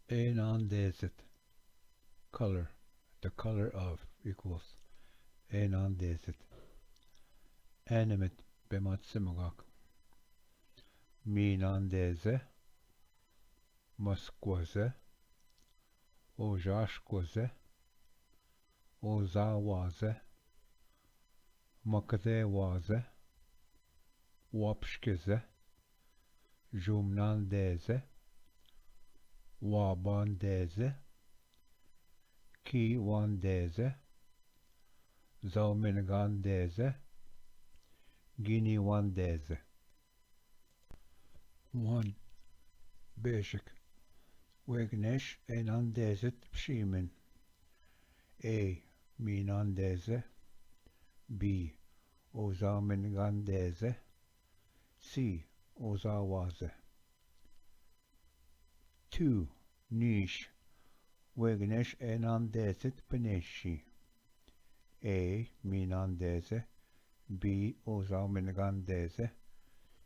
enaandezid, color, the color of equals enaandezid. Animate bemat simagak. Minandeze, Moskwaze, Ojashkwaze, Ozawaze, Makadewaze, Wapshkize, Jumnandeze, Wabandeze, Kiwandeze, Zalmingandeze, Guinea-wandeze. 1. Basic. Wegnesh enaandezid pshimen. A. Minandeze. B. Ozalmingandeze. C. Ozawaze. 2. Nish. Wegnesh enaandezid peneshi. A. Minandeze. B. Ozalmingandeze.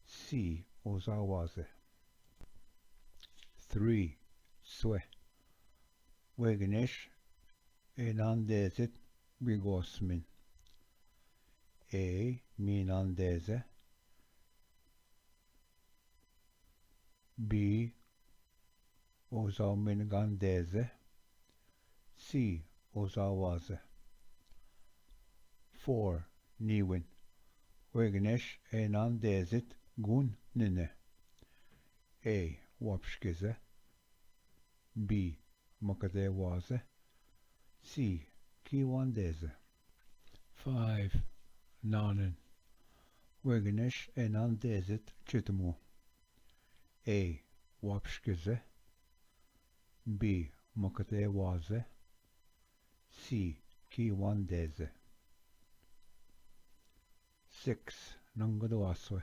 C. Ozawaze. 3. Swe. Wegnesh enaandezid bigosmin. A. Minandeze. B. Ozalmingandeze. C. Ozawaze. 4. Niwin. Wegnesh enaandezid gun nine. A. Wapshkize. B. Makadewaze. C. Kiwandeze. 5. Nanen. Wegnesh enaandezid chitmu. A. Wapshkize. B. Makadewaze. C. Kiwandeze. 6. Nangadwaswe.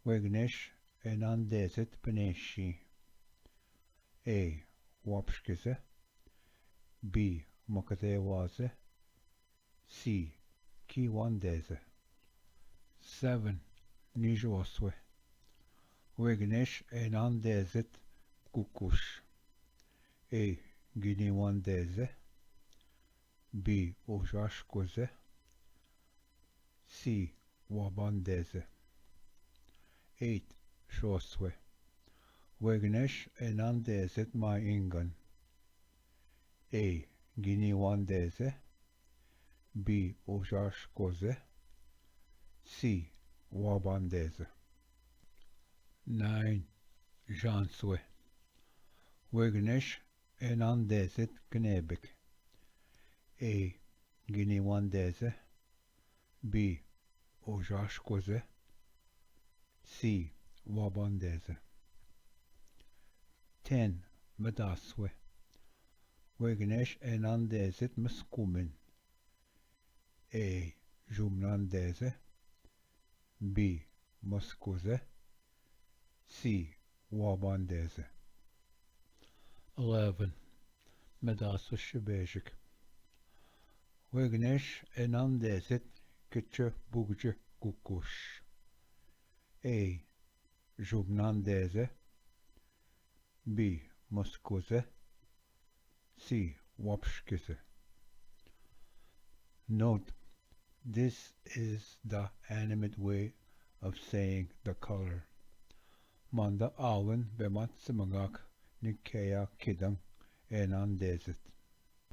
Wegnesh enaandezid peneshi. A. Wapshkize. B. Makadewaze. C. Kiwandeze. 7. Nijoswe. Wegnesh enaandezid kukush. A. Guinea-wandeze. B. Ojashkwaze. C. Wabandeze. 8. Shoswe. Wegnesh enaandezid maingan. A. Guinea-wandeze. B. Ojashkwaze. C. Wabandeze. 9. Janswe. Wegnesh enaandezid knebik. A. Guinea-wandeze. B. Ojashkwaze. C. Wabandeze. 10. Medaswe. Wegnesh enaandezid muskumin. A. Jumnandeze. B. Moskwaze. C. Wabandeze. 11. Medaswe shibejik. Wegnesh enaandezid kitche bugje kukush. A. Jumnandeze. B. Moskwaze. C. Wapshkize. Note, this is the animate way of saying the color. Manda awen bemat simagak nikea kidang enaandezid.